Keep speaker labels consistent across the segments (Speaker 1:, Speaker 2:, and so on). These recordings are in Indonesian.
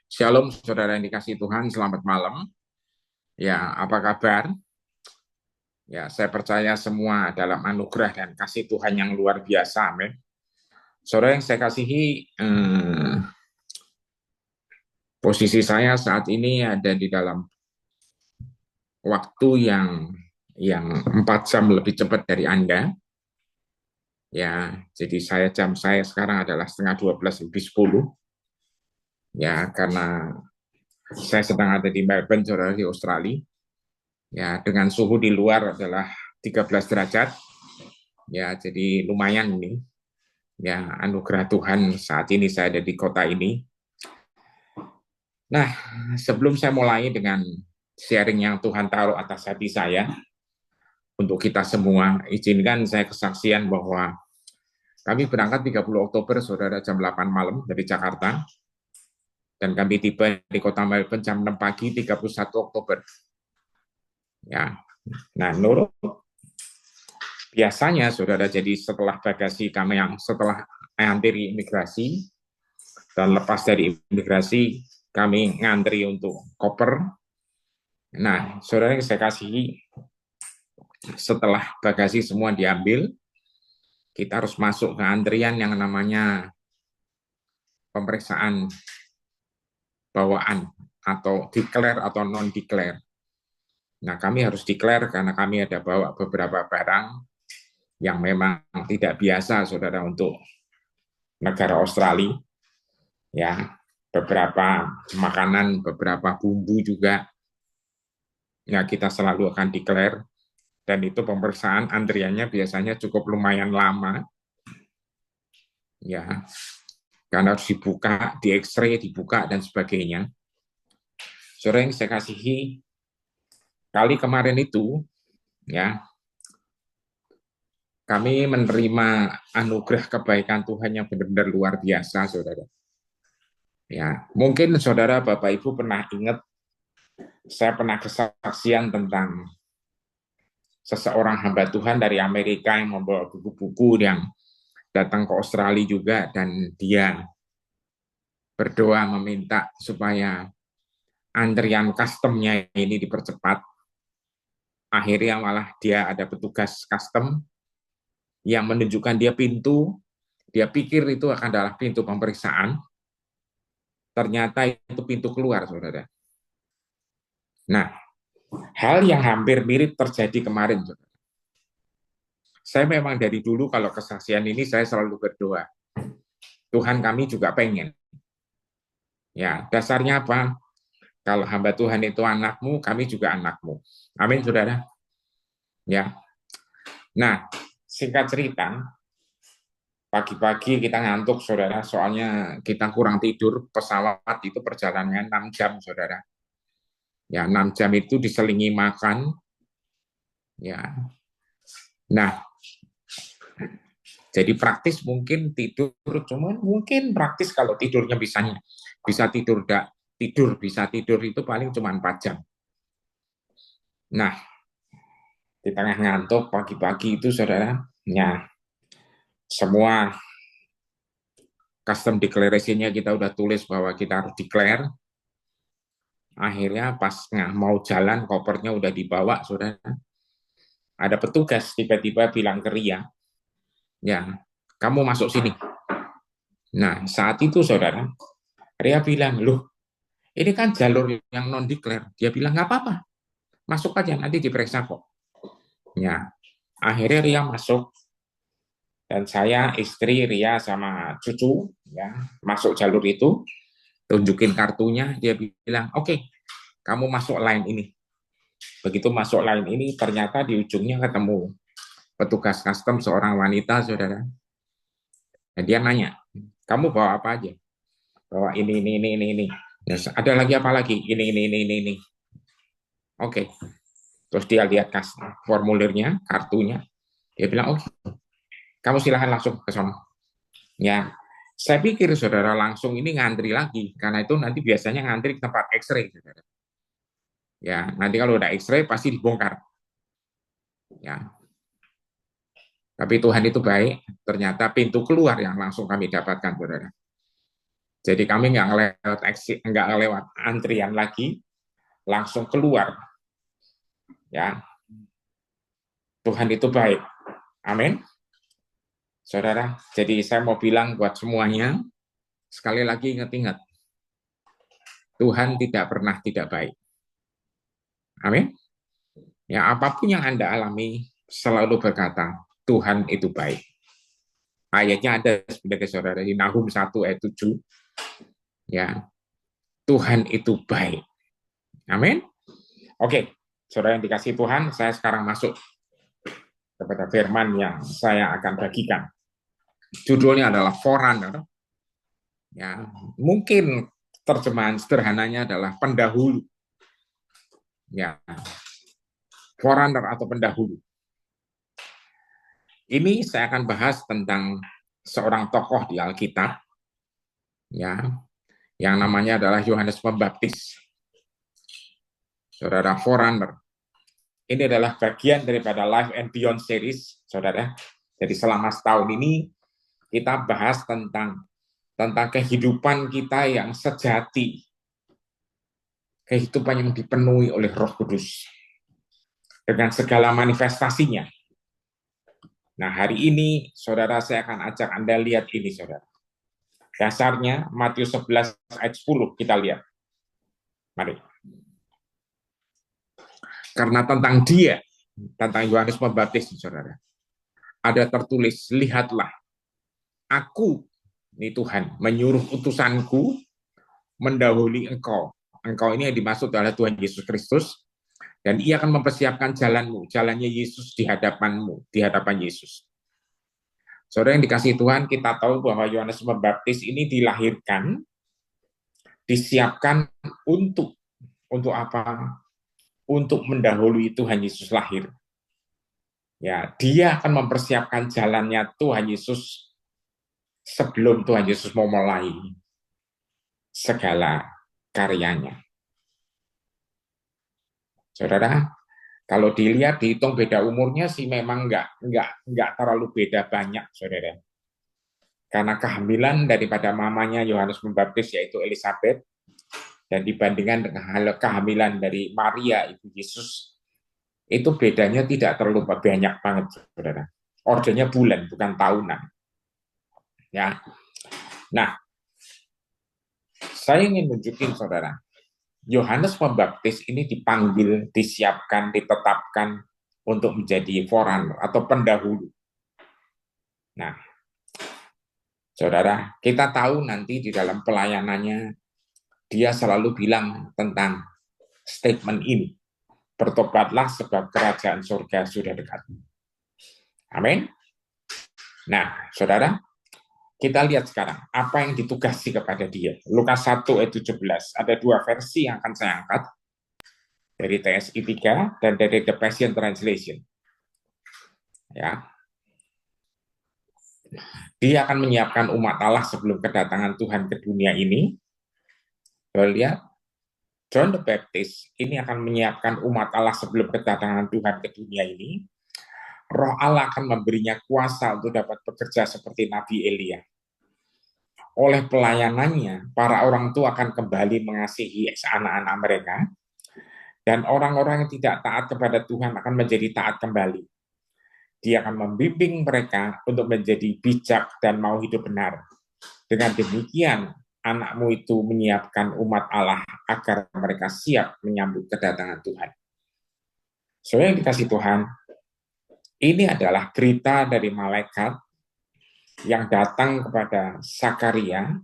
Speaker 1: Shalom, saudara yang dikasih Tuhan, selamat malam. Ya, apa kabar? Ya, saya percaya semua dalam anugerah dan kasih Tuhan yang luar biasa, amin. Saudara yang saya kasihi, posisi saya saat ini ada di dalam waktu yang 4 jam lebih cepat dari Anda. Ya, jadi jam saya sekarang adalah setengah 12 lebih 10. Ya, karena saya sedang ada di Melbourne, saudara, di Australia. Ya, dengan suhu di luar adalah 13 derajat. Ya, jadi lumayan ini. Ya, anugerah Tuhan saat ini saya ada di kota ini. Nah, sebelum saya mulai dengan sharing yang Tuhan taruh atas hati saya, untuk kita semua, izinkan saya kesaksian bahwa kami berangkat 30 Oktober, saudara, jam 8 malam dari Jakarta, dan kami tiba di kota Melbourne jam 6 pagi 31 Oktober. Ya, nah, menurut biasanya, saudara, jadi setelah bagasi kami yang setelah antri imigrasi, dan lepas dari imigrasi, kami ngantri untuk koper. Nah, saudara yang saya kasih, setelah bagasi semua diambil, kita harus masuk ke antrian yang namanya pemeriksaan bawaan atau declare atau non declare. Nah, kami harus declare karena kami ada bawa beberapa barang yang memang tidak biasa, saudara, untuk negara Australia. Ya, beberapa makanan, beberapa bumbu juga. Ya, kita selalu akan declare. Dan itu pemeriksaan antriannya biasanya cukup lumayan lama. Ya, karena harus dibuka, di X-ray, dibuka, dan sebagainya. Saudara yang saya kasihi, kali kemarin itu, ya, kami menerima anugerah kebaikan Tuhan yang benar-benar luar biasa, saudara. Ya, mungkin saudara, Bapak, Ibu pernah ingat, saya pernah kesaksian tentang seseorang hamba Tuhan dari Amerika yang membawa buku-buku yang datang ke Australia juga, dan dia berdoa meminta supaya antrian customnya ini dipercepat. Akhirnya malah dia ada petugas custom yang menunjukkan dia pintu, dia pikir itu akan adalah pintu pemeriksaan, ternyata itu pintu keluar, saudara. Nah, hal yang hampir mirip terjadi kemarin, saudara. Saya memang dari dulu kalau kesaksian ini saya selalu berdoa, Tuhan, kami juga pengen. Ya, dasarnya apa? Kalau hamba Tuhan itu anakmu, kami juga anakmu. Amin, saudara. Ya. Nah, singkat cerita, pagi-pagi kita ngantuk, saudara, soalnya kita kurang tidur. Pesawat itu perjalanan 6 jam, saudara. Ya, 6 jam itu diselingi makan. Ya, nah, jadi praktis mungkin tidur, cuman mungkin praktis kalau tidurnya bisa tidur itu paling cuma 4 jam. Nah, di tengah ngantuk pagi-pagi itu, saudara, ya, semua custom declaration-nya kita udah tulis bahwa kita harus declare. Akhirnya pas mau jalan, kopernya udah dibawa, saudara. Ada petugas tiba-tiba bilang ke Ria, ya, kamu masuk sini. Nah, saat itu, saudara, Ria bilang, loh, ini kan jalur yang non-declare. Dia bilang, nggak apa-apa, masuk aja, nanti diperiksa kok. Ya, akhirnya Ria masuk, dan saya, istri, Ria, sama cucu, ya, masuk jalur itu, tunjukin kartunya, dia bilang, oke, kamu masuk line ini. Begitu masuk line ini, ternyata di ujungnya ketemu petugas custom seorang wanita, saudara. Dan dia nanya, kamu bawa apa aja? Bawa ini. Ya, ada lagi apa lagi? Ini. Oke. Terus dia lihat formulirnya, kartunya. Dia bilang, oke, kamu silahkan langsung ke sana. Ya, saya pikir saudara langsung ini ngantri lagi, karena itu nanti biasanya ngantri ke tempat X-ray, saudara. Ya, nanti kalau udah X-ray pasti dibongkar. Ya, tapi Tuhan itu baik, ternyata pintu keluar yang langsung kami dapatkan, saudara. Jadi kami nggak ngelewat antrian lagi, langsung keluar. Ya, Tuhan itu baik. Amin. Saudara, jadi saya mau bilang buat semuanya, sekali lagi ingat-ingat, Tuhan tidak pernah tidak baik. Amin. Ya, apapun yang Anda alami, selalu berkata, Tuhan itu baik. Ayatnya ada sebagai saudara di Nahum 1 ayat 7. Ya, Tuhan itu baik. Amin. Oke, saudara yang dikasih Tuhan, saya sekarang masuk kepada firman yang saya akan bagikan. Judulnya adalah Forerunner. Ya, mungkin terjemahan sederhananya adalah pendahulu. Ya, Forerunner atau pendahulu. Ini saya akan bahas tentang seorang tokoh di Alkitab, ya, yang namanya adalah Yohanes Pembaptis. Saudara, Forerunner. Ini adalah bagian daripada Life and Beyond series, saudara. Jadi selama setahun ini kita bahas tentang kehidupan kita yang sejati, kehidupan yang dipenuhi oleh Roh Kudus dengan segala manifestasinya. Nah, hari ini saudara, saya akan ajak Anda lihat ini, saudara. Dasarnya Matius 11 ayat 10 kita lihat. Mari. Karena tentang dia, tentang Yohanes Pembaptis, saudara, ada tertulis, lihatlah, aku, ini Tuhan, menyuruh utusanku mendahului engkau. Engkau ini yang dimaksud adalah Tuhan Yesus Kristus, dan ia akan mempersiapkan jalanmu, jalannya Yesus di hadapanmu, di hadapan Yesus. Saudara yang dikasih Tuhan, kita tahu bahwa Yohanes Pembaptis ini dilahirkan, disiapkan untuk apa? Untuk mendahului Tuhan Yesus lahir. Ya, dia akan mempersiapkan jalannya Tuhan Yesus sebelum Tuhan Yesus mau mulai segala karyanya. Saudara, kalau dilihat dihitung beda umurnya sih memang nggak terlalu beda banyak, saudara. Karena kehamilan daripada mamanya Yohanes Pembaptis yaitu Elizabeth, dan dibandingkan dengan kehamilan dari Maria ibu Yesus, itu bedanya tidak terlalu banyak banget, saudara. Ordernya bulan bukan tahunan. Ya, nah, saya ingin nunjukin saudara, Yohanes Pembaptis ini dipanggil, disiapkan, ditetapkan untuk menjadi forerunner atau pendahulu. Nah, saudara, kita tahu nanti di dalam pelayanannya dia selalu bilang tentang statement ini. Bertobatlah sebab kerajaan surga sudah dekat. Amin. Nah, saudara, kita lihat sekarang apa yang ditugasi kepada dia. Lukas 1 ayat 17. Ada dua versi yang akan saya angkat. Dari TSI 3 dan dari The Passion Translation. Ya. Dia akan menyiapkan umat Allah sebelum kedatangan Tuhan ke dunia ini. Lihat, John the Baptist ini akan menyiapkan umat Allah sebelum kedatangan Tuhan ke dunia ini. Roh Allah akan memberinya kuasa untuk dapat bekerja seperti Nabi Elia. Oleh pelayanannya, para orang tua akan kembali mengasihi anak-anak mereka, dan orang-orang yang tidak taat kepada Tuhan akan menjadi taat kembali. Dia akan membimbing mereka untuk menjadi bijak dan mau hidup benar. Dengan demikian, anakmu itu menyiapkan umat Allah agar mereka siap menyambut kedatangan Tuhan. Saudara yang dikasih Tuhan, ini adalah berita dari malaikat yang datang kepada Zakaria,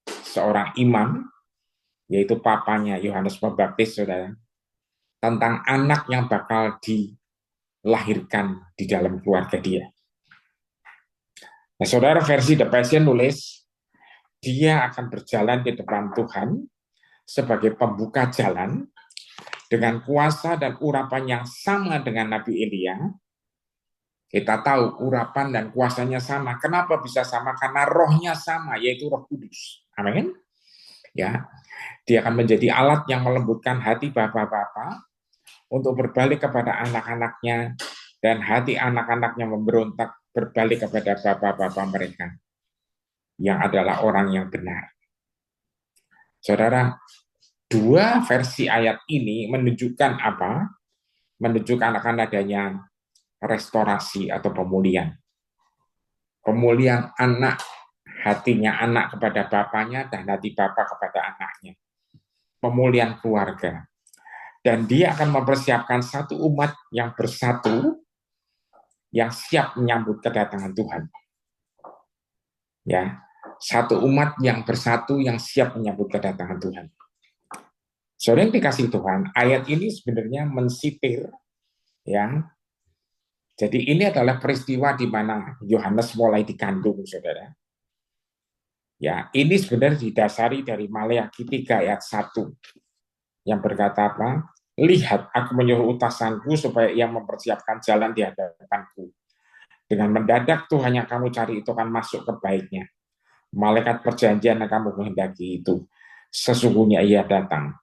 Speaker 1: seorang imam, yaitu papanya Yohanes Pembaptis, saudara, tentang anak yang bakal dilahirkan di dalam keluarga dia. Nah, saudara, versi The Passion nulis, dia akan berjalan di depan Tuhan sebagai pembuka jalan dengan kuasa dan urapan yang sama dengan Nabi Elia. Kita tahu urapan dan kuasanya sama. Kenapa bisa sama? Karena rohnya sama, yaitu Roh Kudus. Amin. Ya, dia akan menjadi alat yang melembutkan hati bapak-bapak untuk berbalik kepada anak-anaknya, dan hati anak-anaknya memberontak berbalik kepada bapak-bapak mereka yang adalah orang yang benar. Saudara, dua versi ayat ini menunjukkan apa? Menunjukkan akan adanya restorasi atau pemulihan. Pemulihan anak, hatinya anak kepada bapaknya dan hati bapak kepada anaknya. Pemulihan keluarga. Dan dia akan mempersiapkan satu umat yang bersatu, yang siap menyambut kedatangan Tuhan. Ya, satu umat yang bersatu, yang siap menyambut kedatangan Tuhan. Saudara yang dikasih Tuhan, ayat ini sebenarnya mensitir, ya. Jadi ini adalah peristiwa di mana Yohanes mulai dikandung, saudara. Ya, ini sebenarnya didasari dari Maleakhi 3 ayat 1 yang berkata apa? Lihat, aku menyuruh utasanku supaya ia mempersiapkan jalan di hadapanku. Dengan mendadak Tuhan yang kamu cari itu akan masuk ke baiknya. Malaikat perjanjian yang kamu menghendaki itu, sesungguhnya ia datang.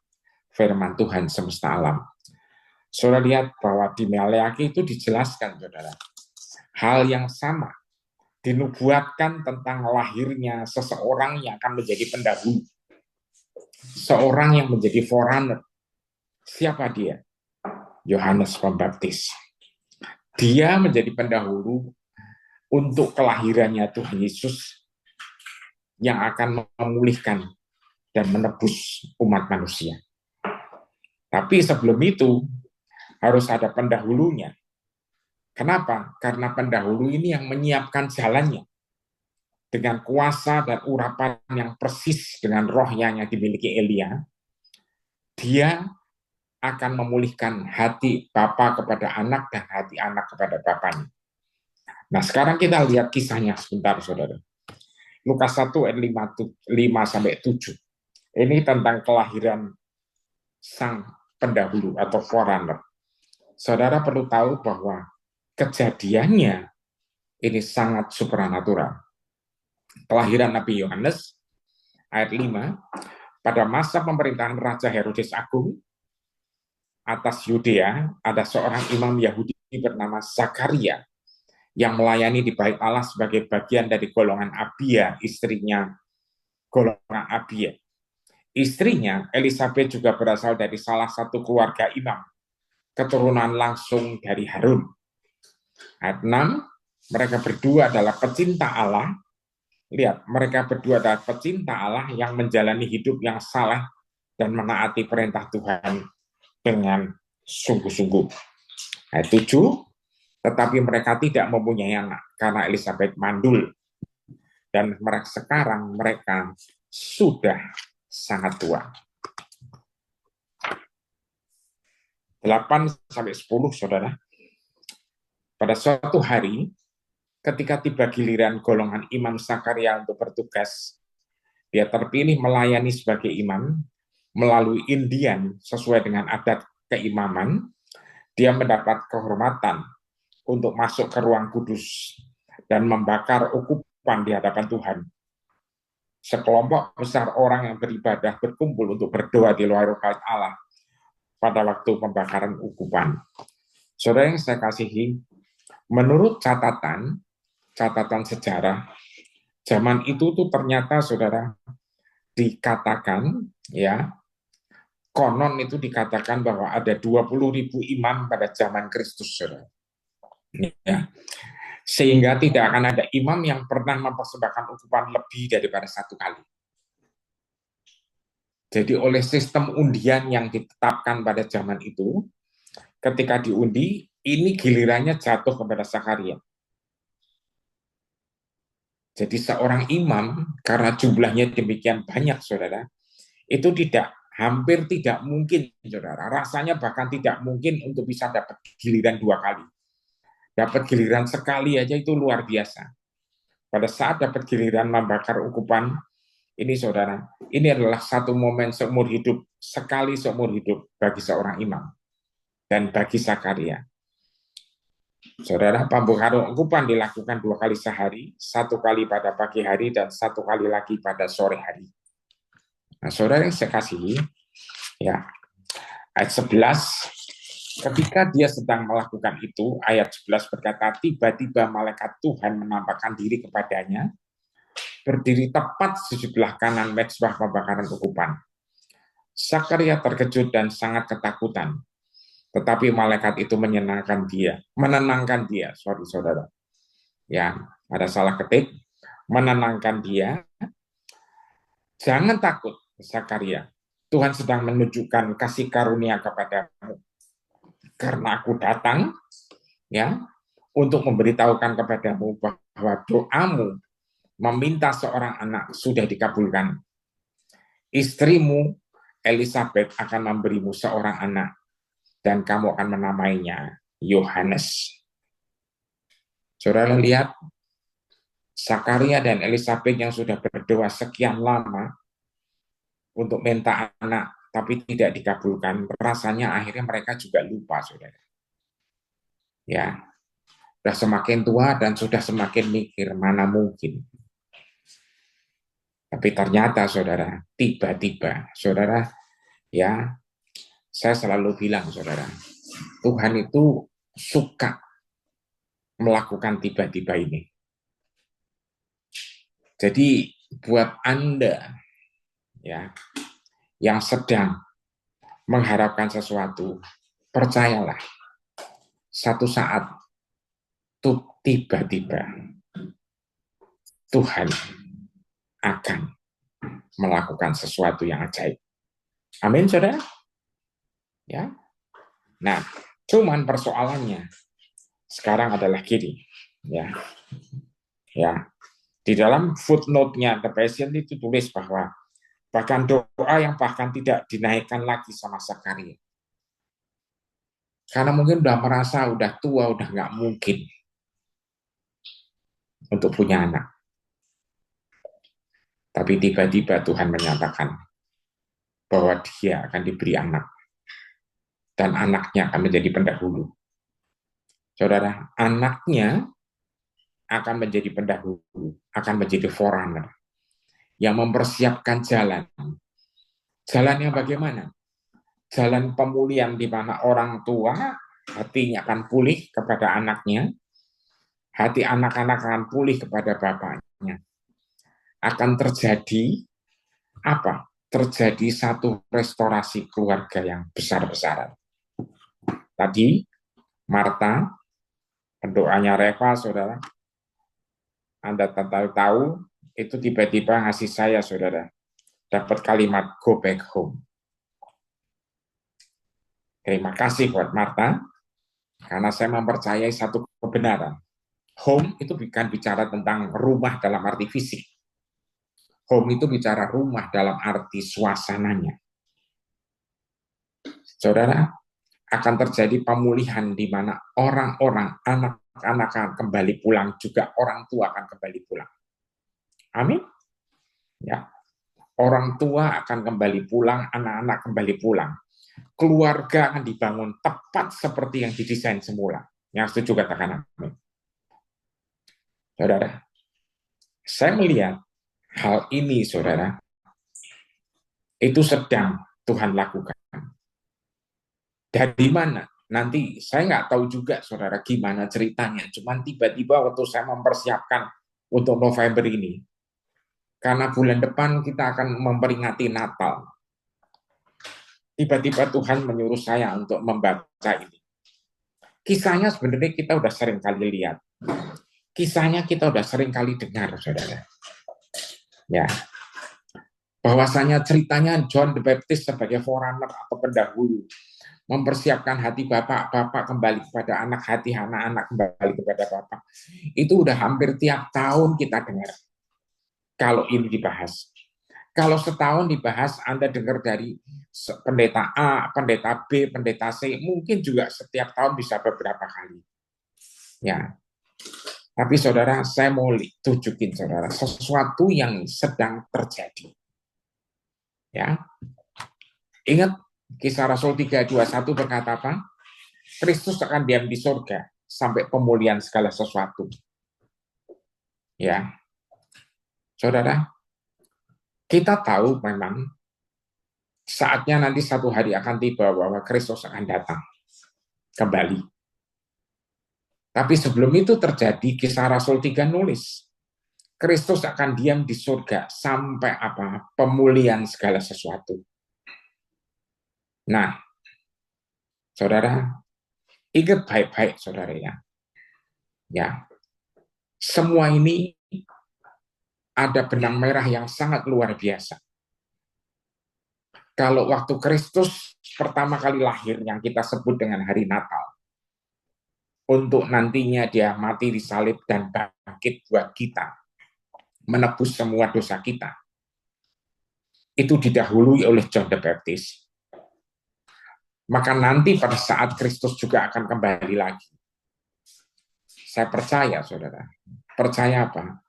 Speaker 1: Firman Tuhan semesta alam. Saudara lihat bahwa di Maleakhi itu dijelaskan, saudara. Hal yang sama dinubuatkan tentang lahirnya seseorang yang akan menjadi pendahulu. Seorang yang menjadi forerunner. Siapa dia? Yohanes Pembaptis. Dia menjadi pendahulu untuk kelahirannya Tuhan Yesus yang akan memulihkan dan menebus umat manusia. Tapi sebelum itu harus ada pendahulunya. Kenapa? Karena pendahulu ini yang menyiapkan jalannya dengan kuasa dan urapan yang persis dengan rohnya yang dimiliki Elia. Dia akan memulihkan hati bapa kepada anak dan hati anak kepada bapaknya. Nah, sekarang kita lihat kisahnya sebentar, saudara. Lukas 1 ayat 5-7. Ini tentang kelahiran sang pendahulu atau forerunner. Saudara perlu tahu bahwa kejadiannya ini sangat supranatural. Kelahiran Nabi Yohanes, ayat 5, pada masa pemerintahan Raja Herodes Agung atas Yudea, ada seorang imam Yahudi bernama Zakaria yang melayani di Bait Allah sebagai bagian dari golongan Abia, istrinya golongan Abia. Istrinya, Elizabeth, juga berasal dari salah satu keluarga imam, keturunan langsung dari Harun. Ayat 6, mereka berdua adalah pecinta Allah. Lihat, mereka berdua adalah pecinta Allah yang menjalani hidup yang saleh dan menaati perintah Tuhan dengan sungguh-sungguh. Ayat 7, tetapi mereka tidak mempunyai anak karena Elizabeth mandul. Dan sekarang mereka sudah sangat tua. 8-10, saudara. Pada suatu hari, ketika tiba giliran golongan imam Zakaria untuk bertugas, dia terpilih melayani sebagai imam melalui indian sesuai dengan adat keimaman. Dia mendapat kehormatan untuk masuk ke ruang kudus dan membakar ukupan di hadapan Tuhan. Sekelompok besar orang yang beribadah berkumpul untuk berdoa di luar Bait Allah pada waktu pembakaran ukupan. Saudara yang saya kasihi, menurut catatan sejarah, zaman itu tuh ternyata, saudara, dikatakan, ya, konon itu dikatakan bahwa ada 20.000 imam pada zaman Kristus, saudara. Ya. Sehingga tidak akan ada imam yang pernah mempersembahkan ukupan lebih daripada satu kali. Jadi oleh sistem undian yang ditetapkan pada zaman itu, ketika diundi, ini gilirannya jatuh kepada Zakaria. Jadi seorang imam, karena jumlahnya demikian banyak, saudara, itu hampir tidak mungkin, saudara. Rasanya bahkan tidak mungkin untuk bisa dapat giliran 2 kali. Dapat giliran sekali aja itu luar biasa. Pada saat dapat giliran membakar ukupan, ini, saudara, ini adalah satu momen seumur hidup, sekali seumur hidup bagi seorang imam dan bagi Zakaria. Saudara, pembakaran ukupan dilakukan 2 kali sehari, 1 kali pada pagi hari dan 1 kali lagi pada sore hari. Nah, saudara yang saya kasihi, ya, ayat 11, ketika dia sedang melakukan itu, ayat 11 berkata, tiba-tiba malaikat Tuhan menampakkan diri kepadanya berdiri tepat di sebelah kanan mezbah pembakaran ukupan. Zakaria terkejut dan sangat ketakutan. Tetapi malaikat itu menenangkan dia, sorry saudara. Ya, ada salah ketik, menenangkan dia. Jangan takut, Zakaria. Tuhan sedang menunjukkan kasih karunia kepadamu. Karena aku datang, ya, untuk memberitahukan kepadamu bahwa doamu meminta seorang anak sudah dikabulkan. Istrimu Elizabeth akan memberimu seorang anak dan kamu akan menamainya Yohanes. Saudara lihat, Zakaria dan Elizabeth yang sudah berdoa sekian lama untuk minta anak tapi tidak dikabulkan, rasanya akhirnya mereka juga lupa, saudara. Ya, sudah semakin tua dan sudah semakin mikir, mana mungkin. Tapi ternyata, saudara, tiba-tiba, saudara, ya, saya selalu bilang, saudara, Tuhan itu suka melakukan tiba-tiba ini. Jadi, buat Anda, ya, yang sedang mengharapkan sesuatu, percayalah, satu saat tuh tiba-tiba Tuhan akan melakukan sesuatu yang ajaib. Amin, saudara. Ya. Nah, cuman persoalannya sekarang adalah gini, ya. Ya. Di dalam footnote-nya The Passion itu tulis bahwa bahkan doa yang bahkan tidak dinaikkan lagi sama Zakaria. Karena mungkin udah merasa udah tua, udah nggak mungkin untuk punya anak. Tapi tiba-tiba Tuhan menyatakan bahwa dia akan diberi anak. Dan anaknya akan menjadi pendahulu. Saudara, anaknya akan menjadi pendahulu, akan menjadi forerunner, yang mempersiapkan jalan. Jalannya bagaimana? Jalan pemulihan di mana orang tua hatinya akan pulih kepada anaknya, hati anak-anak akan pulih kepada bapaknya. Akan terjadi apa? Terjadi satu restorasi keluarga yang besar-besaran. Tadi Marta, pendoanya Reva, saudara, Anda tahu itu tiba-tiba ngasih saya, saudara, dapat kalimat go back home. Terima kasih buat Marta, karena saya mempercayai satu kebenaran. Home itu bukan bicara tentang rumah dalam arti fisik. Home itu bicara rumah dalam arti suasananya. Saudara, akan terjadi pemulihan di mana orang-orang, anak-anak akan kembali pulang, juga orang tua akan kembali pulang. Amin. Ya. Orang tua akan kembali pulang, anak-anak kembali pulang. Keluarga akan dibangun tepat seperti yang didesain semula. Yang setuju katakan amin. Saudara, saya melihat hal ini, saudara, itu sedang Tuhan lakukan. Dari mana? Nanti saya nggak tahu juga, saudara, gimana ceritanya. Cuman tiba-tiba waktu saya mempersiapkan untuk November ini, karena bulan depan kita akan memperingati Natal. Tiba-tiba Tuhan menyuruh saya untuk membaca ini. Kisahnya sebenarnya kita udah sering kali lihat. Kisahnya kita udah sering kali dengar, saudara. Ya, bahwasanya ceritanya John the Baptist sebagai forerunner atau pendahulu mempersiapkan hati bapak kembali kepada anak, hati anak-anak kembali kepada bapak. Itu udah hampir tiap tahun kita dengar. Kalau ini dibahas. Kalau setahun dibahas, Anda dengar dari pendeta A, pendeta B, pendeta C, mungkin juga setiap tahun bisa beberapa kali. Ya. Tapi saudara, saya mau tunjukin saudara sesuatu yang sedang terjadi. Ya. Ingat Kisah Rasul 3:21 berkata apa? Kristus akan diam di surga sampai pemulihan segala sesuatu. Ya. Saudara, kita tahu memang saatnya nanti satu hari akan tiba bahwa Kristus akan datang kembali. Tapi sebelum itu terjadi, Kisah Rasul 3 nulis Kristus akan diam di surga sampai apa? Pemulihan segala sesuatu. Nah, saudara, ingat baik-baik saudara ya. Ya, semua ini ada benang merah yang sangat luar biasa. Kalau waktu Kristus pertama kali lahir yang kita sebut dengan hari Natal, untuk nantinya dia mati disalib dan bangkit buat kita, menebus semua dosa kita, itu didahului oleh John the Baptist. Maka nanti pada saat Kristus juga akan kembali lagi. Saya percaya, saudara. Percaya apa?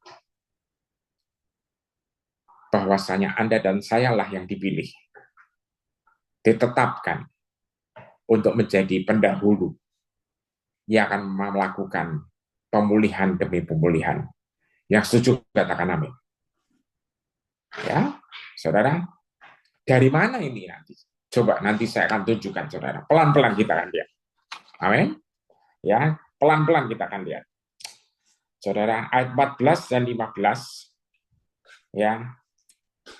Speaker 1: Bahwasanya Anda dan sayalah yang dipilih, ditetapkan untuk menjadi pendahulu yang akan melakukan pemulihan demi pemulihan. Yang setuju katakan amin. Ya, saudara. Dari mana ini nanti? Coba nanti saya akan tunjukkan, saudara. Pelan-pelan kita akan lihat. Amin. Ya, pelan-pelan kita akan lihat. Saudara, ayat 14 dan 15 ya.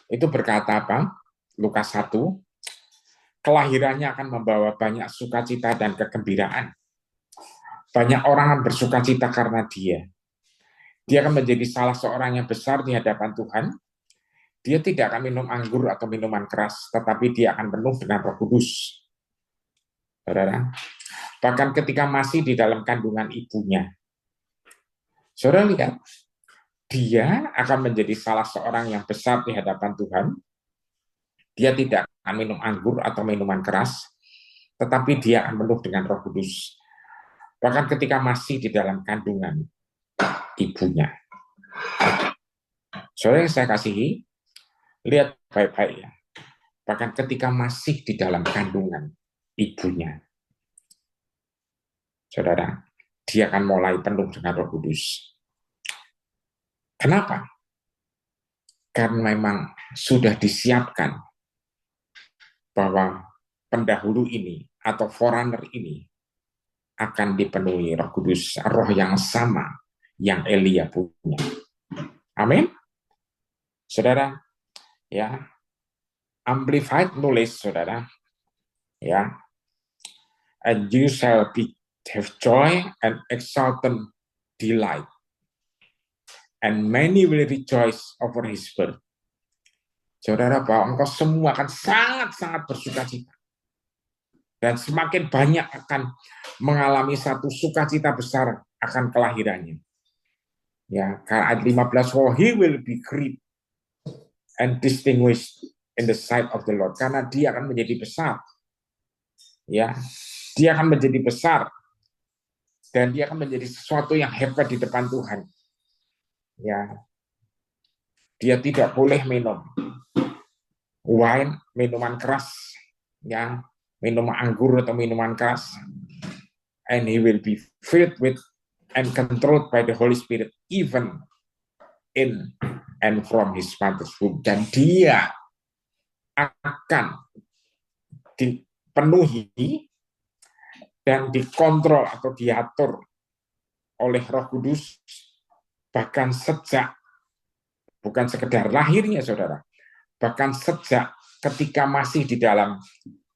Speaker 1: Itu berkata apa? Lukas 1, kelahirannya akan membawa banyak sukacita dan kegembiraan. Banyak orang akan bersukacita karena dia. Dia akan menjadi salah seorang yang besar di hadapan Tuhan. Dia tidak akan minum anggur atau minuman keras, tetapi dia akan penuh dengan Roh Kudus. Saudara, bahkan ketika masih di dalam kandungan ibunya. Saudara lihat, dia akan menjadi salah seorang yang besar di hadapan Tuhan. Dia tidak akan minum anggur atau minuman keras, tetapi dia akan penuh dengan Roh Kudus. Bahkan ketika masih di dalam kandungan ibunya. Saudara yang saya kasihi, lihat baik-baik ya. Bahkan ketika masih di dalam kandungan ibunya. Saudara, dia akan mulai penuh dengan Roh Kudus. Kenapa? Karena memang sudah disiapkan bahwa pendahulu ini atau forerunner ini akan dipenuhi Roh Kudus, roh yang sama yang Elia punya. Amin. Saudara, ya. Amplified nulis, saudara, ya. And you shall have joy and exultant delight, and many will rejoice over his birth. Saudara, bahwa engkau semua akan sangat-sangat bersukacita. Dan semakin banyak akan mengalami satu sukacita besar akan kelahirannya. Ya, karena ayat 15, for he will be great and distinguished in the sight of the Lord. Karena dia akan menjadi besar. Ya, dia akan menjadi besar. Dan dia akan menjadi sesuatu yang hebat di depan Tuhan. Ya, dia tidak boleh minum wine, minuman keras, ya, minum anggur atau minuman keras, and he will be filled with and controlled by the Holy Spirit even in and from his mother's womb. Dan dia akan dipenuhi dan dikontrol atau diatur oleh Roh Kudus bahkan sejak bukan sekedar lahirnya, saudara, bahkan sejak ketika masih di dalam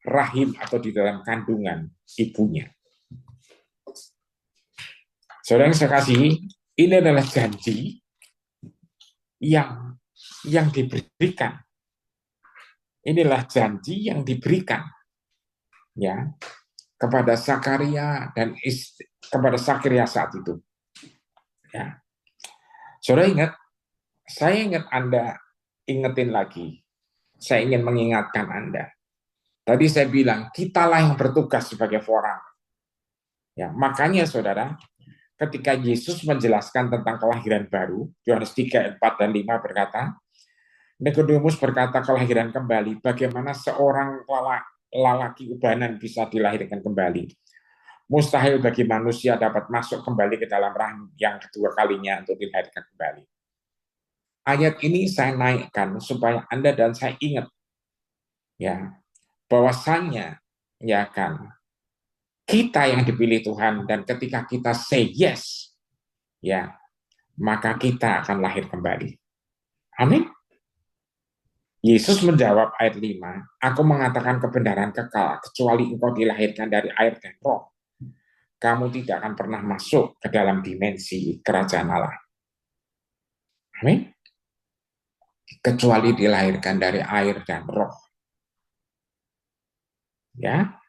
Speaker 1: rahim atau di dalam kandungan ibunya. Saudara yang saya kasihi, ini adalah janji yang diberikan. Inilah janji yang diberikan ya kepada Zakaria dan kepada Zakaria saat itu. Ya. Saudara ingat, saya ingat Anda ingetin lagi. Saya ingin mengingatkan Anda. Tadi saya bilang, kitalah yang bertugas sebagai forerunner. Ya, makanya saudara, ketika Yesus menjelaskan tentang kelahiran baru, Yohanes 3, 4 dan 5 berkata, Nikodemus berkata kelahiran kembali, bagaimana seorang lelaki ubanan bisa dilahirkan kembali? Mustahil bagi manusia dapat masuk kembali ke dalam rahim yang kedua kalinya untuk dilahirkan kembali. Ayat ini saya naikkan supaya Anda dan saya ingat ya bahwasannya ya kan kita yang dipilih Tuhan, dan ketika kita say yes ya maka kita akan lahir kembali. Amin. Yesus menjawab ayat 5, aku mengatakan kebenaran kekal, kecuali engkau dilahirkan dari air dan roh, kamu tidak akan pernah masuk ke dalam dimensi kerajaan Allah. Amin. Kecuali dilahirkan dari air dan roh. Ya,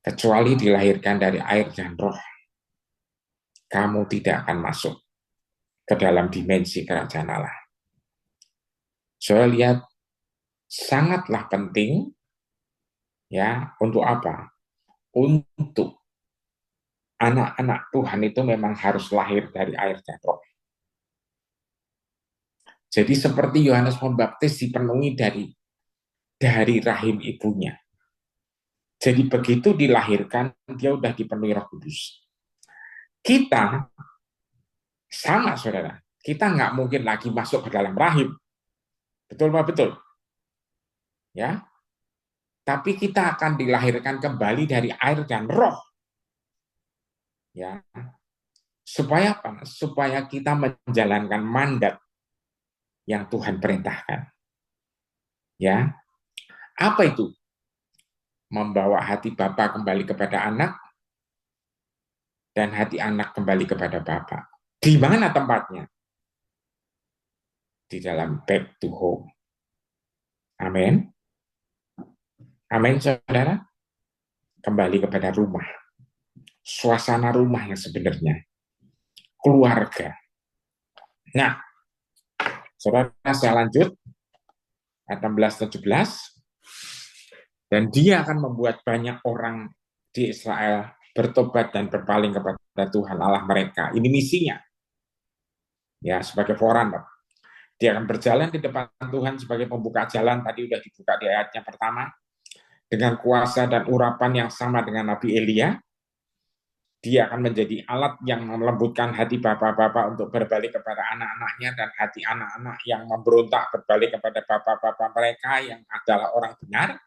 Speaker 1: kecuali dilahirkan dari air dan roh, kamu tidak akan masuk ke dalam dimensi kerajaan Allah. Saya lihat sangatlah penting ya, untuk apa? Untuk anak-anak Tuhan itu memang harus lahir dari air dan roh. Jadi seperti Yohanes Pembaptis dipenuhi dari rahim ibunya. Jadi begitu dilahirkan, dia udah dipenuhi Roh Kudus. Kita sama, saudara. Kita nggak mungkin lagi masuk ke dalam rahim. Betul Pak? Betul. Ya. Tapi kita akan dilahirkan kembali dari air dan roh. Ya. Supaya apa? Supaya kita menjalankan mandat yang Tuhan perintahkan. Ya. Apa itu? Membawa hati Bapa kembali kepada anak dan hati anak kembali kepada Bapa. Di mana tempatnya? Di dalam back to home. Amin. Amin, saudara. Kembali kepada rumah. Suasana rumah yang sebenarnya. Keluarga. Nah, saudara, saya lanjut. Ayat 16-17. Dan dia akan membuat banyak orang di Israel bertobat dan berpaling kepada Tuhan Allah mereka. Ini misinya. Ya, sebagai forerunner. Dia akan berjalan di depan Tuhan sebagai pembuka jalan. Tadi sudah dibuka di ayatnya pertama. Dengan kuasa dan urapan yang sama dengan Nabi Elia. Dia akan menjadi alat yang melembutkan hati bapak-bapak untuk berbalik kepada anak-anaknya dan hati anak-anak yang memberontak berbalik kepada bapak-bapak mereka yang adalah orang benar.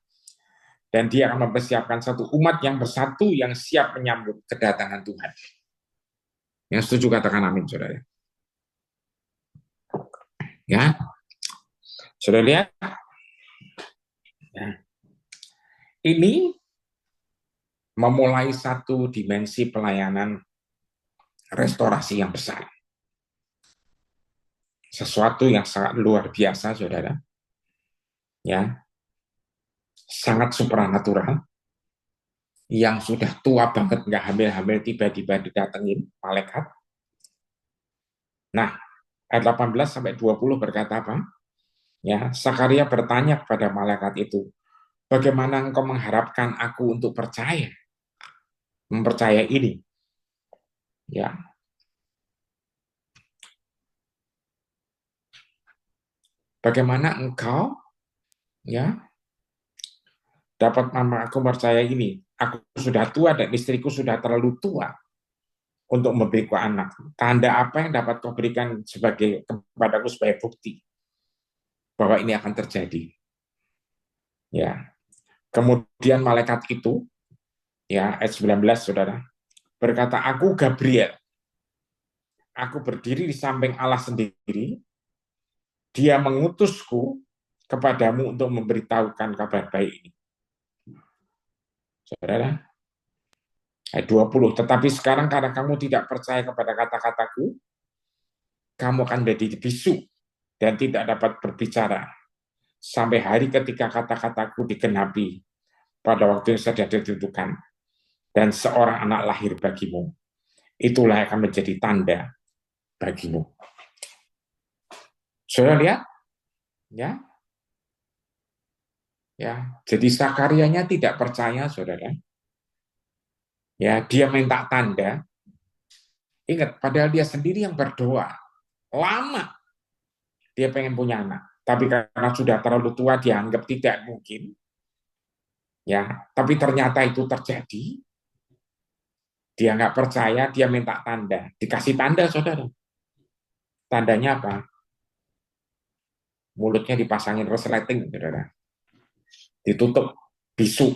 Speaker 1: Dan dia akan mempersiapkan satu umat yang bersatu yang siap menyambut kedatangan Tuhan. Yang setuju katakan amin, saudara. Ya, sudah lihat? Ya. Ini memulai satu dimensi pelayanan restorasi yang besar. Sesuatu yang sangat luar biasa, saudara. Ya, sangat supranatural. Yang sudah tua banget, nggak hamil-hamil, tiba-tiba didatengin malaikat. Nah, ayat 18-20 berkata apa? Ya, Sakaria bertanya kepada malaikat itu, bagaimana engkau mengharapkan aku untuk percaya? Mempercayai ini. Ya. Bagaimana engkau ya dapat nama aku percaya ini? Aku sudah tua dan istriku sudah terlalu tua untuk memberiku anak. Tanda apa yang dapat kau berikan kepadaku sebagai bukti bahwa ini akan terjadi? Ya. Kemudian malaikat itu ya ayat 19 Saudara berkata, aku Gabriel. Aku berdiri di samping Allah sendiri. Dia mengutusku kepadamu untuk memberitahukan kabar baik ini. Saudara, ayat 20. Tetapi sekarang karena kamu tidak percaya kepada kata-kataku, kamu akan menjadi bisu dan tidak dapat berbicara sampai hari ketika kata-kataku digenapi pada waktu yang sudah ditentukan dan seorang anak lahir bagimu. Itulah yang akan menjadi tanda bagimu. Saudara lihat? Ya. Ya, jadi Sakarianya tidak percaya, Saudara. Ya, dia minta tanda. Ingat, padahal dia sendiri yang berdoa. Lama dia pengen punya anak. Tapi karena sudah terlalu tua, dianggap tidak mungkin. Ya, tapi ternyata itu terjadi. Dia nggak percaya, dia minta tanda. Dikasih tanda, saudara. Tandanya apa? Mulutnya dipasangin resleting, saudara. Ditutup, bisu.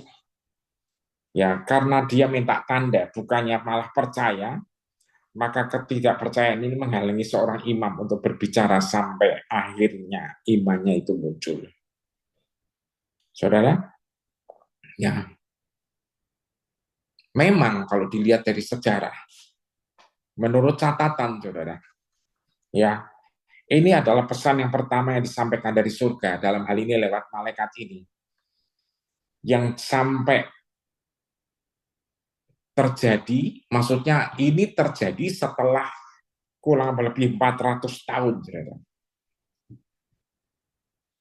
Speaker 1: Ya, karena dia minta tanda, bukannya malah percaya, Maka ketidakpercayaan ini menghalangi seorang imam untuk berbicara sampai akhirnya imannya itu muncul. Saudara, ya memang kalau dilihat dari sejarah, menurut catatan saudara, ya ini adalah pesan yang pertama yang disampaikan dari surga dalam hal ini lewat malaikat ini, yang sampai terjadi, maksudnya ini terjadi setelah kurang lebih 400 tahun. Saudara.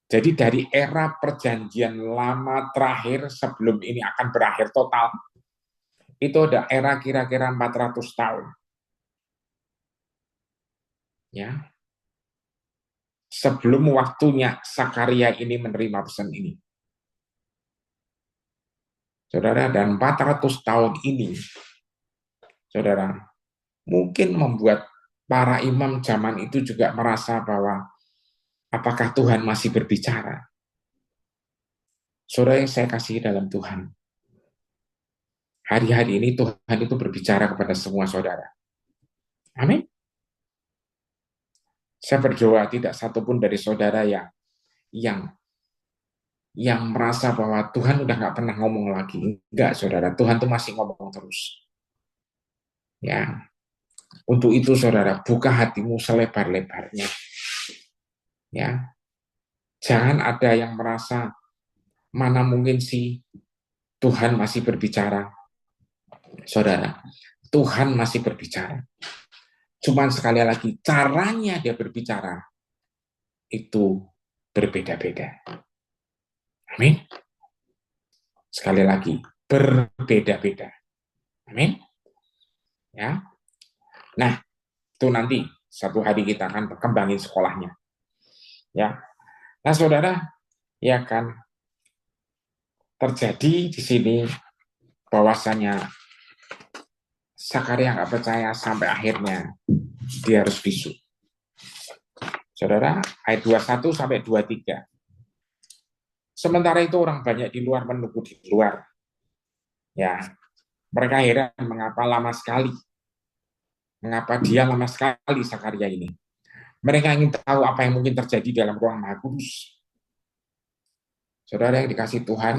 Speaker 1: Jadi dari era perjanjian lama terakhir sebelum ini akan berakhir total, itu ada era kira-kira 400 tahun. Ya, sebelum waktunya Sakaria ini menerima pesan ini. Saudara, dan 400 tahun ini, saudara, mungkin membuat para imam zaman itu juga merasa bahwa apakah Tuhan masih berbicara? Saudara yang saya kasih dalam Tuhan, hari-hari ini Tuhan itu berbicara kepada semua saudara. Amin. Saya berdoa tidak satupun dari saudara yang yang merasa bahwa Tuhan udah nggak pernah ngomong lagi. Enggak, saudara. Tuhan tuh masih ngomong terus. Ya, untuk itu saudara, buka hatimu selebar-lebarnya. Ya, jangan ada yang merasa mana mungkin sih Tuhan masih berbicara. Saudara, Tuhan masih berbicara. Cuman sekali lagi, caranya dia berbicara itu berbeda-beda. Amin. Sekali lagi, berbeda-beda. Amin. Ya. Nah, itu nanti satu hari kita akan kembangin sekolahnya. Ya. Nah, saudara, ya kan terjadi di sini bahwasanya Sakaria nggak percaya sampai akhirnya dia harus bisu. Saudara, ayat 21 sampai 23. Sementara itu orang banyak di luar menunggu di luar. Ya, mereka heran mengapa lama sekali. Mengapa dia lama sekali Sakaria ini. Mereka ingin tahu apa yang mungkin terjadi dalam ruang Maha Kudus. Saudara yang dikasih Tuhan,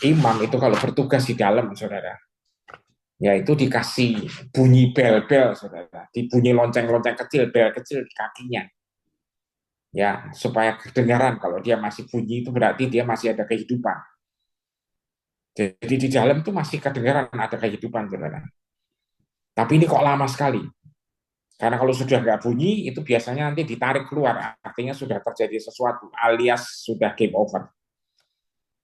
Speaker 1: imam itu kalau bertugas di dalam, saudara, yaitu dikasih bunyi bel-bel, saudara, dibunyi lonceng-lonceng kecil, bel kecil di kakinya, ya supaya kedengaran kalau dia masih bunyi itu berarti dia masih ada kehidupan. Jadi di dalam itu masih kedengaran ada kehidupan, saudara. Tapi ini kok lama sekali. Karena kalau sudah nggak bunyi, itu biasanya nanti ditarik keluar, artinya sudah terjadi sesuatu, alias sudah game over.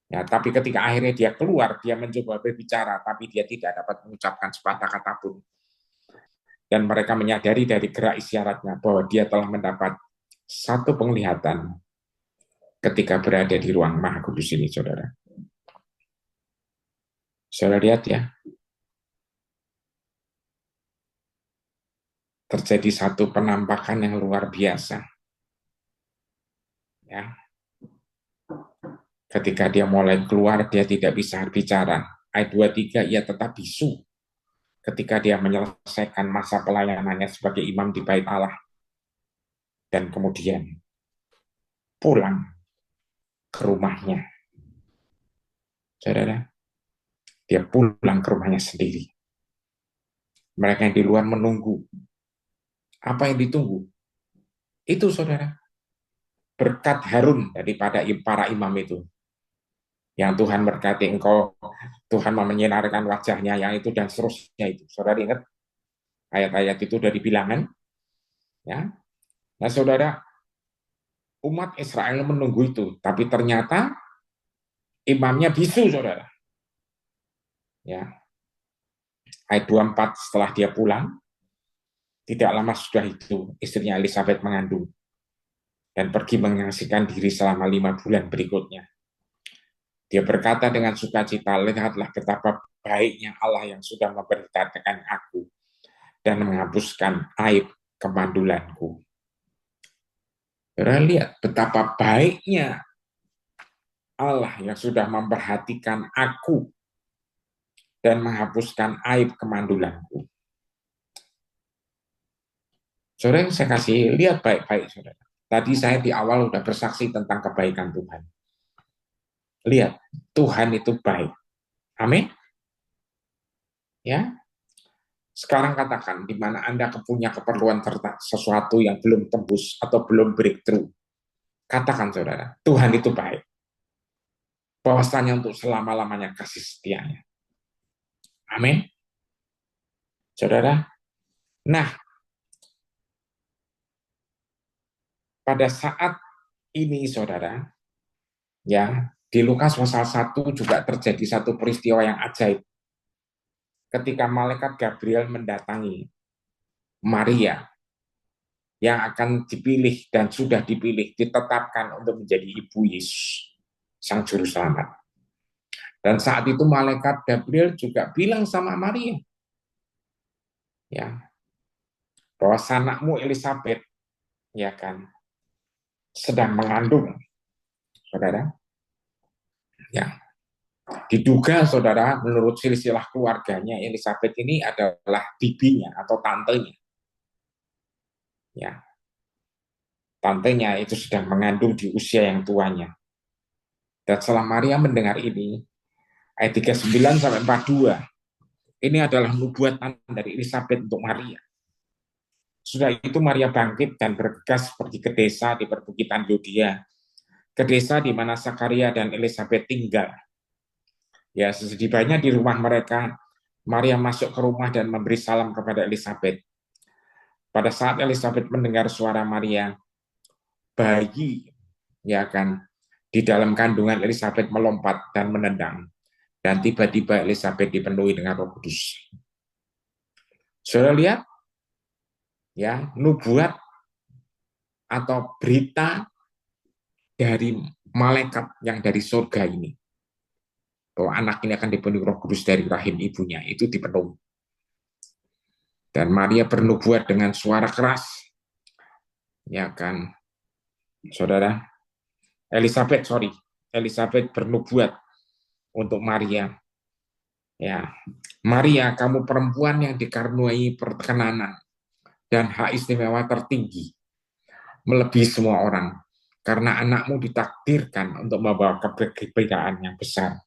Speaker 1: Ya, tapi ketika akhirnya dia keluar, dia mencoba berbicara, tapi dia tidak dapat mengucapkan sepatah kata pun. Dan mereka menyadari dari gerak isyaratnya bahwa dia telah mendapat satu penglihatan ketika berada di ruang Maha Kudus ini, saudara. Saudara lihat ya, terjadi satu penampakan yang luar biasa. Ya, ketika dia mulai keluar, dia tidak bisa bicara. Ayat 23, ia tetap bisu ketika dia menyelesaikan masa pelayanannya sebagai imam di Bait Allah. Dan kemudian pulang ke rumahnya. Saudara, dia pulang ke rumahnya sendiri. Mereka yang di luar menunggu. Apa yang ditunggu? Itu saudara, berkat Harun daripada para imam itu. Yang Tuhan berkati engkau, Tuhan menyinarkan wajahnya, yang itu dan seterusnya itu. Saudara ingat ayat-ayat itu dari bilangan? Ya. Nah saudara, umat Israel menunggu itu, tapi ternyata imamnya bisu saudara. Ya. Ayat 24 setelah dia pulang, tidak lama sudah itu istrinya Elizabeth mengandung dan pergi menyaksikan diri selama 5 bulan berikutnya. Dia berkata dengan sukacita, lihatlah betapa baiknya Allah yang sudah memberitakan aku dan menghapuskan aib kemandulanku. Saudara lihat betapa baiknya Allah yang sudah memperhatikan aku dan menghapuskan aib kemandulanku. Saudara yang saya kasih lihat baik-baik, saudara. Tadi saya di awal sudah bersaksi tentang kebaikan Tuhan. Lihat, Tuhan itu baik. Amin. Ya. Sekarang katakan di mana Anda punya keperluan serta sesuatu yang belum tembus atau belum breakthrough. Katakan saudara, Tuhan itu baik. Bahwasanya untuk selama-lamanya kasih setianya. Amin. Saudara. Nah, pada saat ini saudara, ya, di Lukas pasal 1 juga terjadi satu peristiwa yang ajaib. Ketika malaikat Gabriel mendatangi Maria yang akan dipilih dan sudah dipilih, ditetapkan untuk menjadi ibu Yesus, Sang Juru Selamat. Dan saat itu malaikat Gabriel juga bilang sama Maria, ya, bahwa anakmu Elizabeth, ya kan, sedang mengandung, saudara. Ya, diduga, saudara, menurut silsilah keluarganya Elizabeth ini adalah bibinya atau tantenya. Ya, tantenya itu sedang mengandung di usia yang tuanya. Dan setelah Maria mendengar ini, ayat 39 sampai 42, ini adalah nubuatan dari Elizabeth untuk Maria. Sudah itu Maria bangkit dan bergegas pergi ke desa di perbukitan Yudea, ke desa di mana Zakaria dan Elizabeth tinggal. Ya, sesedibanya di rumah mereka, Maria masuk ke rumah dan memberi salam kepada Elizabeth. Pada saat Elizabeth mendengar suara Maria, bayi, ya kan, di dalam kandungan Elizabeth melompat dan menendang, dan tiba-tiba Elizabeth dipenuhi dengan Roh Kudus. Saudara lihat, ya, nubuat atau berita dari malaikat yang dari surga ini, bahwa anak ini akan dipenuhi Roh Kudus dari rahim ibunya, itu dipenuhi. Dan Maria bernubuat dengan suara keras, ya kan, saudara. Elizabeth bernubuat untuk Maria. Ya, Maria, kamu perempuan yang dikaruniai perkenanan dan hak istimewa tertinggi, melebihi semua orang, karena anakmu ditakdirkan untuk membawa keberadaan yang besar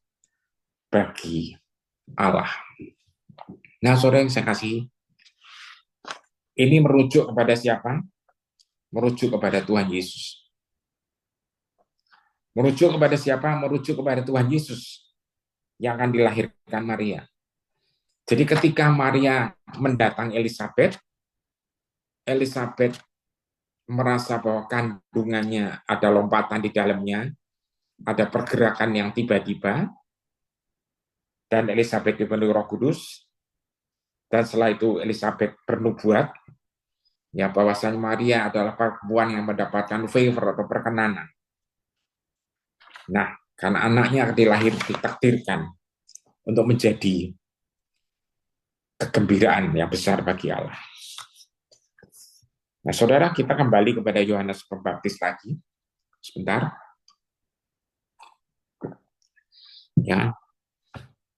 Speaker 1: bagi Allah. Nah, saudara yang saya kasih, ini merujuk kepada siapa? Merujuk kepada Tuhan Yesus. Merujuk kepada siapa? Merujuk kepada Tuhan Yesus yang akan dilahirkan Maria. Jadi ketika Maria mendatangi Elizabeth, Elizabeth merasa bahwa kandungannya ada lompatan di dalamnya, ada pergerakan yang tiba-tiba, dan Elizabeth dipenuhi Roh Kudus. Dan setelah itu Elizabeth bernubuat, ya, bahwasanya Maria adalah perempuan yang mendapatkan favor atau perkenanan. Nah, karena anaknya ditakdirkan untuk menjadi kegembiraan yang besar bagi Allah. Nah, saudara, kita kembali kepada Yohanes Pembaptis lagi. Sebentar. Ya,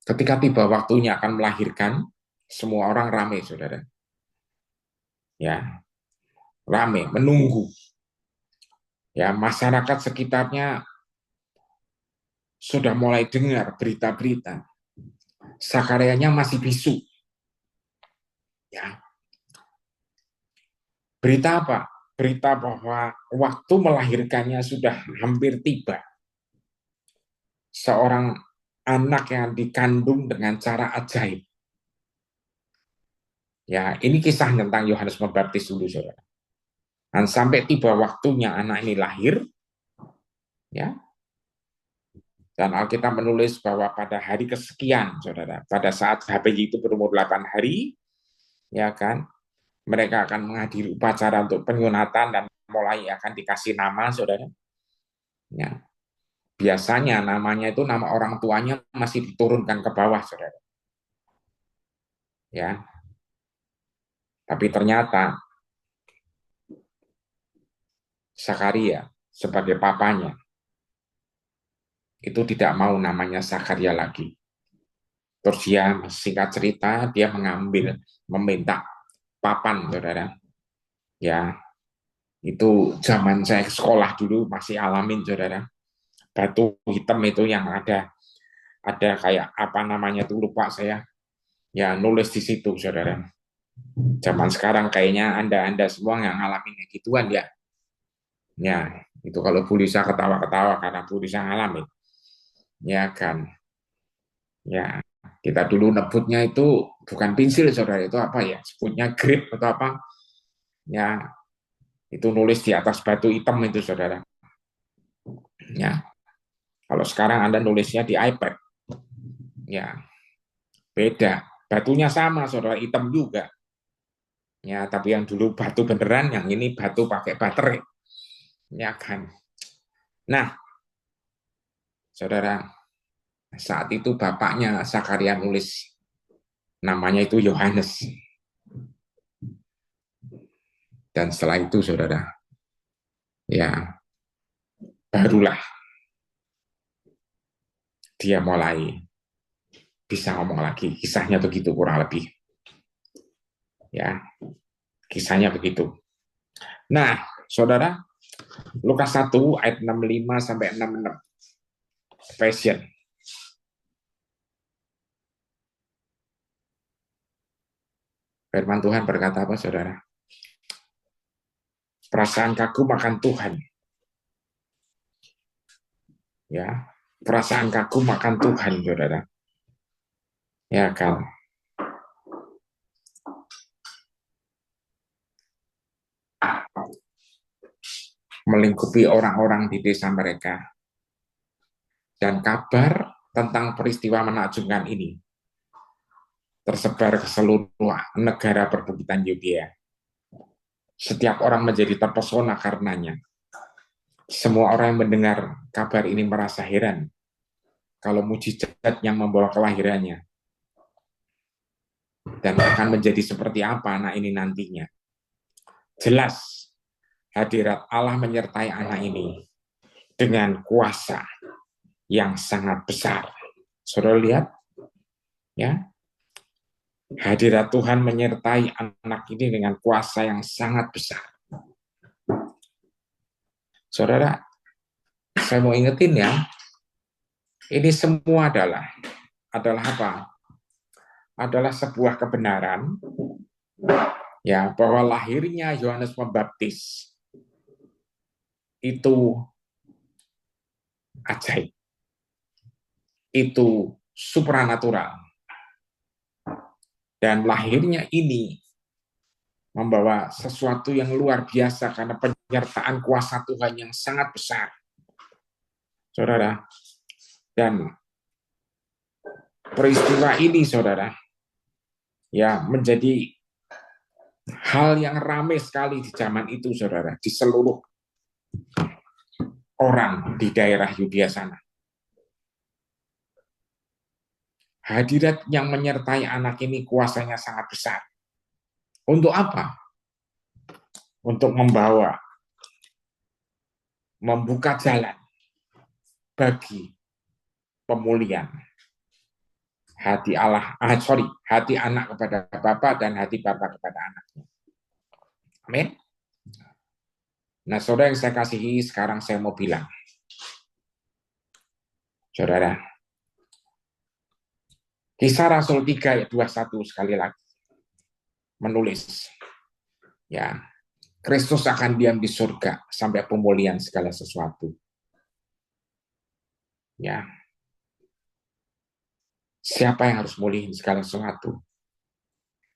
Speaker 1: ketika tiba waktunya akan melahirkan, semua orang ramai, saudara. Ya, ramai, menunggu. Ya, masyarakat sekitarnya sudah mulai dengar berita-berita. Zakarianya masih bisu. Ya. Berita apa? Berita bahwa waktu melahirkannya sudah hampir tiba. Seorang anak yang dikandung dengan cara ajaib. Ya, ini kisah tentang Yohanes Pembaptis dulu, saudara. Dan sampai tiba waktunya anak ini lahir, ya. Dan Alkitab menulis bahwa pada hari kesekian, saudara, pada saat HPY itu berumur 8 hari, ya kan, mereka akan menghadiri upacara untuk penyunatan dan mulai akan dikasih nama, saudara. Ya. Biasanya namanya itu nama orang tuanya masih diturunkan ke bawah, saudara. Ya, tapi ternyata Zakaria sebagai papanya itu tidak mau namanya Zakaria lagi. Terus dia, singkat cerita, dia meminta papan, saudara. Ya, itu zaman saya sekolah dulu masih alamin, saudara. Batu hitam itu yang ada kayak apa namanya tuh lupa saya. Ya, nulis di situ, saudara. Zaman sekarang kayaknya anda semua yang ngalamin kayak gituan ya. Ya, itu kalau Bu Lisa ketawa-ketawa karena Bu Lisa ngalamin. Ya kan. Ya, kita dulu nebutnya itu bukan pensil, saudara. Itu apa ya? Sebutnya grip atau apa. Ya, itu nulis di atas batu hitam itu, saudara. Ya, kalau sekarang Anda nulisnya di iPad. Ya, beda. Batunya sama, saudara, hitam juga. Ya, tapi yang dulu batu beneran, yang ini batu pakai baterai. Ya kan. Nah, saudara, saat itu bapaknya Zakaria nulis namanya itu Yohanes. Dan setelah itu, saudara, ya barulah dia mulai bisa ngomong lagi. Kisahnya begitu kurang lebih. Ya, kisahnya begitu. Nah, saudara, Lukas 1 ayat 65 sampai 66. Passion. Firman Tuhan berkata apa, saudara? Perasaan kagum akan Tuhan. Ya, perasaan kagum akan Tuhan, saudara. Ya kan. Melingkupi orang-orang di desa mereka. Dan kabar tentang peristiwa menakjubkan ini tersebar ke seluruh negara perbukitan Yudea. Setiap orang menjadi terpesona karenanya. Semua orang yang mendengar kabar ini merasa heran kalau mujizat yang membawa kelahirannya dan akan menjadi seperti apa anak ini nantinya. Jelas hadirat Allah menyertai anak ini dengan kuasa yang sangat besar. Saudara lihat, ya, hadirat Tuhan menyertai anak ini dengan kuasa yang sangat besar. Saudara, saya mau ingetin ya, ini semua adalah apa? Adalah sebuah kebenaran ya bahwa lahirnya Yohanes Pembaptis itu ajaib, itu supranatural, dan lahirnya ini membawa sesuatu yang luar biasa karena penyertaan kuasa Tuhan yang sangat besar, saudara. Dan peristiwa ini, saudara, ya menjadi hal yang ramai sekali di zaman itu, saudara, di seluruh orang di daerah Yudea sana. Hadirat yang menyertai anak ini kuasanya sangat besar. Untuk apa? Untuk membuka jalan bagi pemulihan hati anak kepada Bapa dan hati Bapa kepada anaknya. Amin. Nah, saudara yang saya kasihi, sekarang saya mau bilang, saudara, Kisah Rasul 3 ayat 21 sekali lagi menulis, ya, Kristus akan diam di surga sampai pemulihan segala sesuatu. Ya, siapa yang harus mulihin segala sesuatu?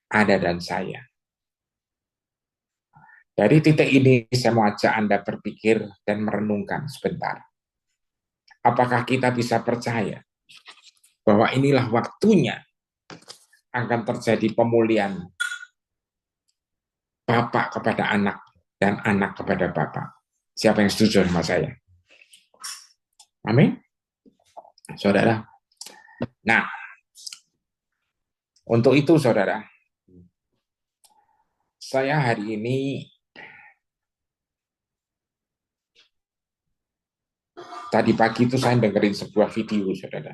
Speaker 1: Ada dan saya. Dari titik ini saya mau ajak Anda berpikir dan merenungkan sebentar. Apakah kita bisa percaya bahwa inilah waktunya akan terjadi pemulihan Bapak kepada anak dan anak kepada Bapak? Siapa yang setuju sama saya? Amin. Saudara. Nah, untuk itu saudara, saya hari ini tadi pagi itu saya dengerin sebuah video, saudara.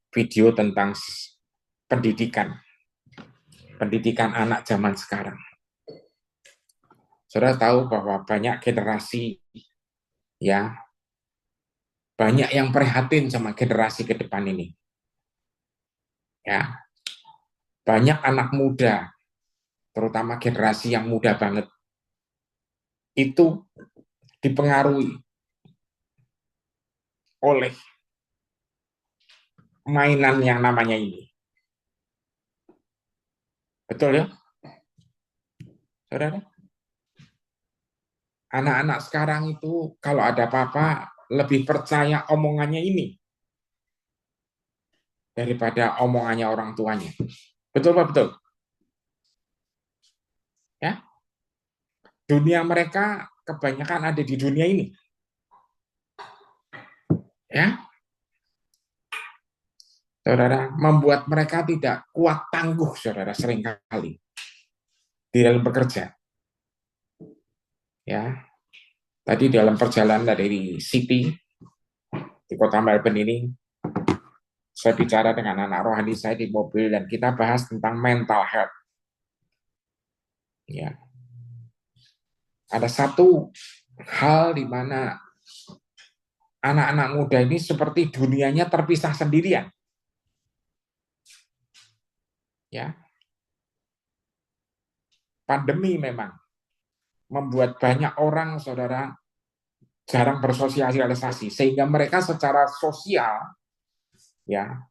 Speaker 1: Video tentang pendidikan. pendidikan anak zaman sekarang. Saudara tahu bahwa banyak generasi, ya, banyak yang prihatin sama generasi ke depan ini. Ya, banyak anak muda, terutama generasi yang muda banget, itu dipengaruhi oleh mainan yang namanya ini. Betul ya, saudara? Anak-anak sekarang itu kalau ada apa-apa lebih percaya omongannya ini daripada omongannya orang tuanya. Betul Pak? Betul. Ya, dunia mereka kebanyakan ada di dunia ini. Ya, saudara, membuat mereka tidak kuat tangguh, saudara, seringkali di dalam bekerja. Ya, tadi dalam perjalanan dari City di kota Melbourne ini, saya bicara dengan anak rohani saya di mobil dan kita bahas tentang mental health. Ya, ada satu hal di mana anak-anak muda ini seperti dunianya terpisah sendirian. Ya, pandemi memang membuat banyak orang, saudara, jarang bersosialisasi sehingga mereka secara sosial, ya,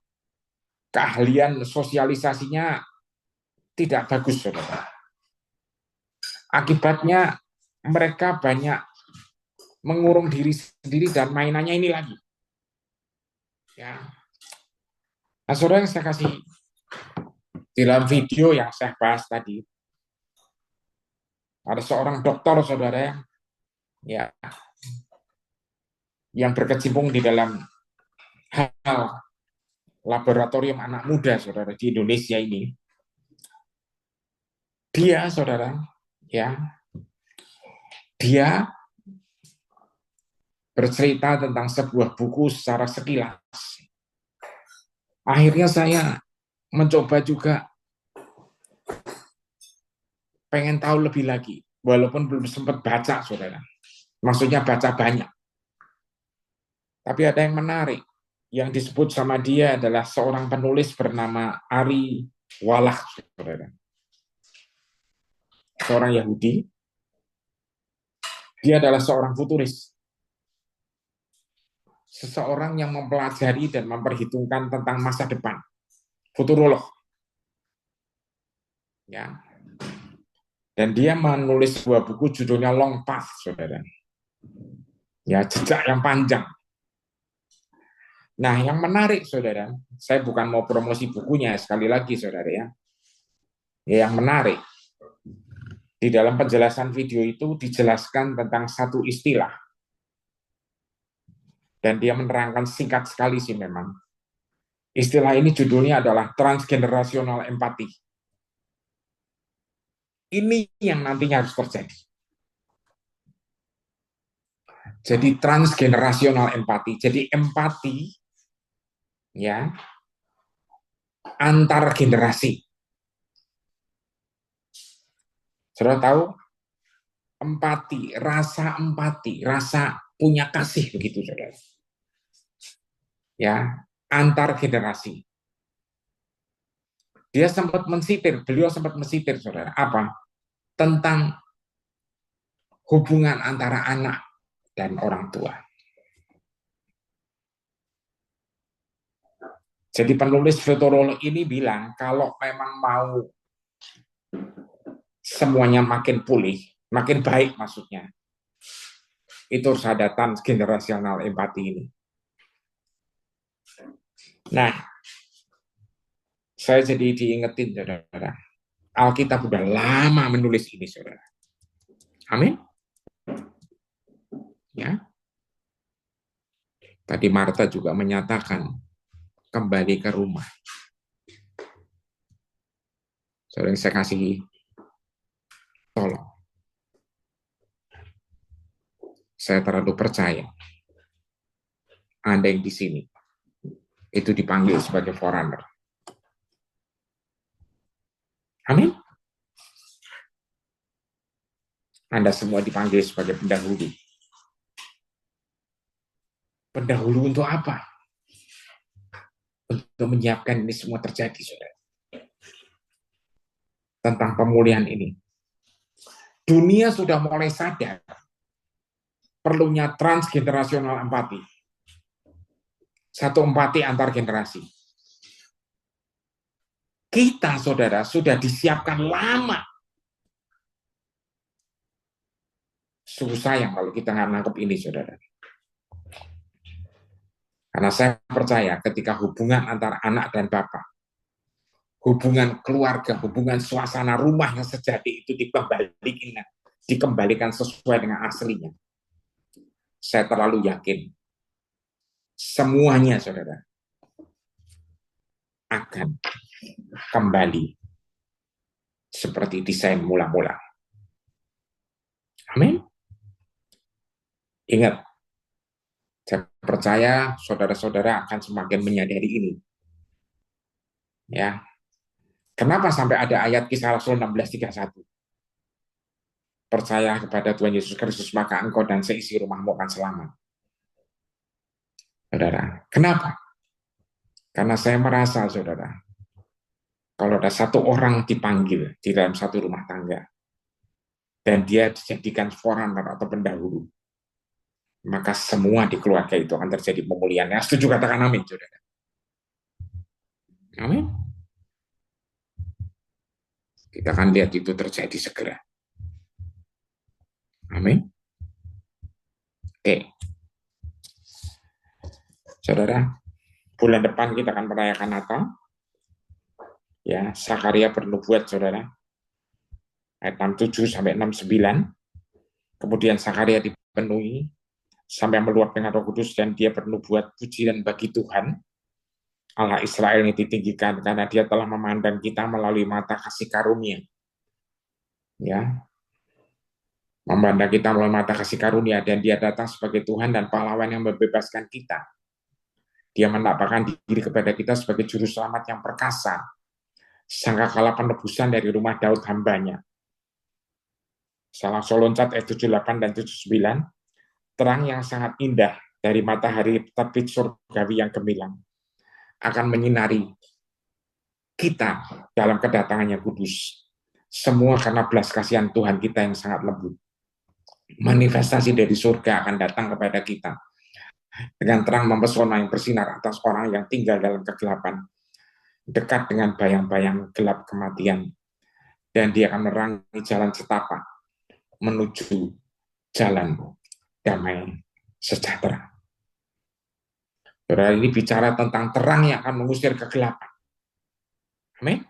Speaker 1: keahlian sosialisasinya tidak bagus, saudara. Akibatnya mereka banyak mengurung diri sendiri dan mainannya ini lagi. Ya, nah, saudara, yang saya kasih di dalam video yang saya bahas tadi, ada seorang dokter, saudara, ya, yang berkecimpung di dalam hal laboratorium anak muda, saudara, di Indonesia ini. Dia, saudara, ya, dia bercerita tentang sebuah buku secara sekilas. Akhirnya saya mencoba juga pengen tahu lebih lagi, walaupun belum sempat baca, saudara. Maksudnya baca banyak. Tapi ada yang menarik. Yang disebut sama dia adalah seorang penulis bernama Ari Wallach, saudara. Seorang Yahudi. Dia adalah seorang futuris. Seseorang yang mempelajari dan memperhitungkan tentang masa depan. Futurolog. Ya. Dan dia menulis sebuah buku judulnya Long Path, saudara. Ya, jejak yang panjang. Nah, yang menarik, saudara, saya bukan mau promosi bukunya, sekali lagi, saudara, ya. Yang menarik, di dalam penjelasan video itu dijelaskan tentang satu istilah. Dan dia menerangkan singkat sekali sih memang. Istilah ini judulnya adalah transgenerational empathy. Ini yang nantinya harus terjadi. Jadi transgenerational empathy. Jadi empati, ya, antar generasi. Sudah tahu empati, rasa punya kasih begitu, saudara. Ya, antar generasi. Beliau sempat mensitir, saudara, apa? Tentang hubungan antara anak dan orang tua. Jadi penulis futurolog ini bilang kalau memang mau semuanya makin pulih, makin baik maksudnya, itu harus ada transgenerasional empati ini. Nah, saya jadi diingetin, saudara. Alkitab udah lama menulis ini, saudara. Amin. Ya. Tadi Marta juga menyatakan kembali ke rumah. Saudara, saya kasih tolong. Saya terlalu percaya Anda yang di sini itu dipanggil sebagai foreigner. Amin. Anda semua dipanggil sebagai pendahulu. Pendahulu untuk apa? Untuk menyiapkan ini semua terjadi, saudara. Tentang pemulihan ini. Dunia sudah mulai sadar perlunya transgenerasional empati. Satu empati antar generasi. Kita, saudara, sudah disiapkan lama. Sungguh sayang kalau kita nggak nangkep ini, saudara. Karena saya percaya ketika hubungan antara anak dan bapak, hubungan keluarga, hubungan suasana rumah yang sejati itu dikembalikan sesuai dengan aslinya. Saya terlalu yakin semuanya, saudara, akan kembali seperti desain mula-mula. Amin. Ingat, saya percaya saudara-saudara akan semakin menyadari ini. Ya, kenapa sampai ada ayat Kisah Rasul 16:31? Percaya kepada Tuhan Yesus Kristus, maka engkau dan seisi rumahmu akan selamat. Saudara, kenapa? Karena saya merasa, saudara, kalau ada satu orang dipanggil di dalam satu rumah tangga, dan dia dijadikan forerunner atau pendahulu, maka semua di keluarga itu akan terjadi pemulihan. Setuju, katakan amin, saudara. Amin. Kita akan lihat itu terjadi segera. Amin. Oke. Saudara, bulan depan kita akan merayakan Natal. Ya, Sakaria bernubuat, saudara. Ayat 67 sampai 69. Kemudian Sakaria dipenuhi sampai meluap dengan Roh Kudus dan dia bernubuat, pujian bagi Tuhan Allah Israel yang ditinggikan karena dia telah memandang kita melalui mata kasih karunia. Ya. Memandang kita melalui mata kasih karunia dan dia datang sebagai Tuhan dan pahlawan yang membebaskan kita. Dia menampakkan diri kepada kita sebagai juru selamat yang perkasa, sangkakala penebusan dari rumah Daud hambanya. Salah loncat ayat 78 dan 79, terang yang sangat indah dari matahari terbit surgawi yang gemilang akan menyinari kita dalam kedatangannya kudus. Semua karena belas kasihan Tuhan kita yang sangat lembut. Manifestasi dari surga akan datang kepada kita dengan terang mempesona yang bersinar atas orang yang tinggal dalam kegelapan, dekat dengan bayang-bayang gelap kematian, dan dia akan menerangi jalan setapak menuju jalan damai sejahtera. Saudara, ini bicara tentang terang yang akan mengusir kegelapan. Amin.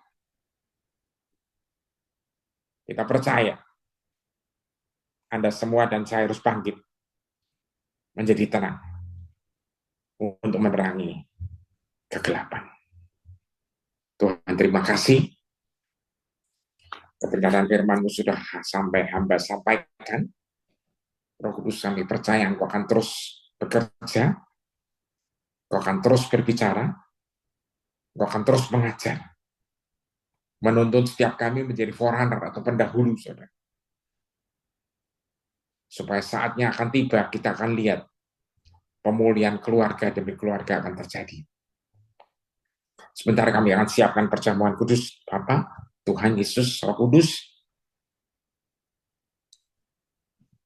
Speaker 1: Kita percaya Anda semua dan saya harus bangkit menjadi terang untuk menerangi kegelapan. Tuhan, terima kasih. Kebenaran firman-Mu sudah sampai hamba sampaikan. Roh Kudus, kami percaya Engkau akan terus bekerja, Engkau akan terus berbicara, Engkau akan terus mengajar, menuntun setiap kami menjadi forerunner atau pendahulu, saudara. Supaya saatnya akan tiba, kita akan lihat pemulihan keluarga demi keluarga akan terjadi. Sebentar kami akan siapkan perjamuan kudus, Bapa, Tuhan Yesus, Roh Kudus.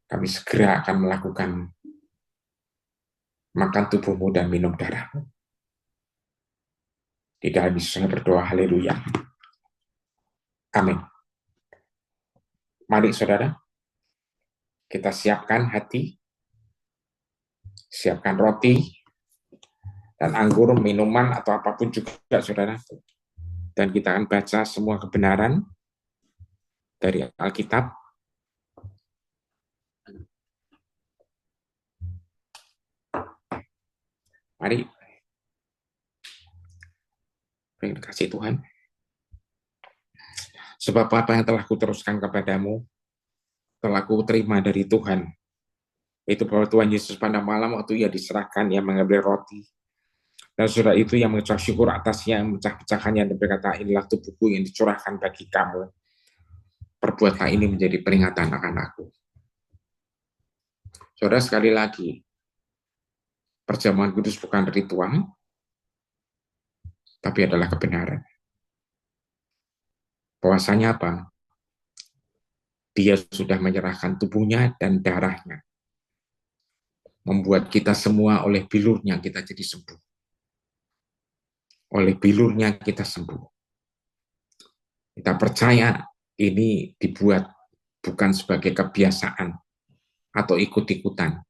Speaker 1: Kami segera akan melakukan makan tubuhmu dan minum darahmu. Di dalam Yesus berdoa, haleluya. Amin. Mari saudara, kita siapkan hati, siapkan roti, dan anggur, minuman, atau apapun juga saudara. Dan kita akan baca semua kebenaran dari Alkitab. Mari. Terima kasih Tuhan. Sebab apa yang telah kuteruskan kepadamu, telah kuterima dari Tuhan. Itu bahwa Tuhan Yesus pada malam waktu ia diserahkan, ia mengambil roti. Dan saudara itu yang mengucap syukur atasnya, yang memecah-pecahkannya dan berkata, inilah tubuhku yang dicurahkan bagi kamu. Perbuatlah ini menjadi peringatan akan aku. Saudara, sekali lagi, perjamuan kudus bukan ritual, tapi adalah kebenaran. Bahwasanya apa? Dia sudah menyerahkan tubuhnya dan darahnya, membuat kita semua oleh bilurnya kita jadi sembuh. Oleh bilurnya kita sembuh. Kita percaya ini dibuat bukan sebagai kebiasaan atau ikut-ikutan,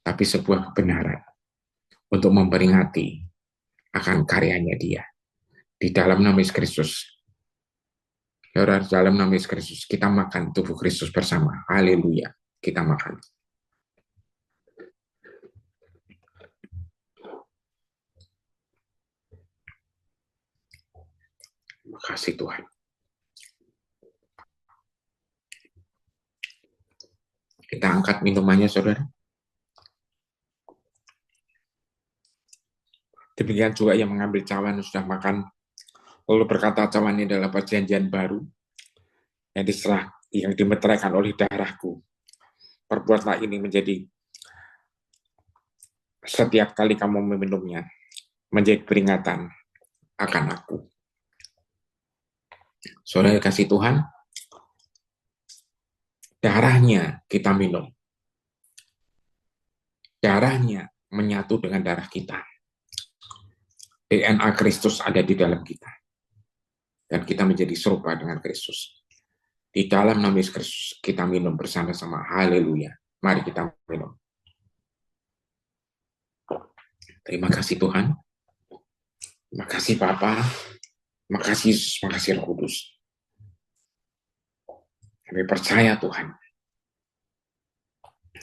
Speaker 1: tapi sebuah kebenaran untuk memperingati akan karyanya dia. Di dalam nama Yesus Kristus, saudara, di dalam nama Yesus Kristus, kita makan tubuh Kristus bersama. Haleluya, kita makan. Terima kasih Tuhan. Kita angkat minumannya, saudara. Demikian juga yang mengambil cawan sudah makan, lalu berkata, cawan ini adalah perjanjian baru yang diserah, yang dimeteraikan oleh darahku. Perbuatlah ini menjadi setiap kali kamu meminumnya, menjadi peringatan akan aku. Saudara kasih Tuhan, darahnya kita minum. Darahnya menyatu dengan darah kita. DNA Kristus ada di dalam kita. Dan kita menjadi serupa dengan Kristus. Di dalam nama Yesus Kristus kita minum bersama-sama. Haleluya. Mari kita minum. Terima kasih Tuhan. Terima kasih Bapa. Terima kasih Yesus. Terima kasih Roh Kudus. Kami percaya Tuhan.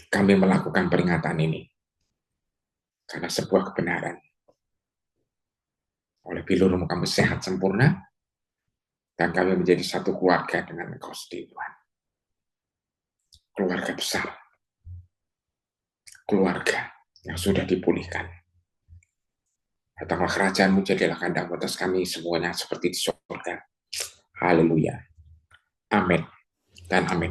Speaker 1: Kami melakukan peringatan ini. Karena sebuah kebenaran. Oleh bilurmu kami sehat sempurna. Dan kami menjadi satu keluarga dengan Engkau sendiri Tuhan. Keluarga besar. Keluarga yang sudah dipulihkan. Datanglah kerajaanmu, jadilah kehendak-Mu atas kami semuanya seperti di surga. Haleluya. Amin dan amin.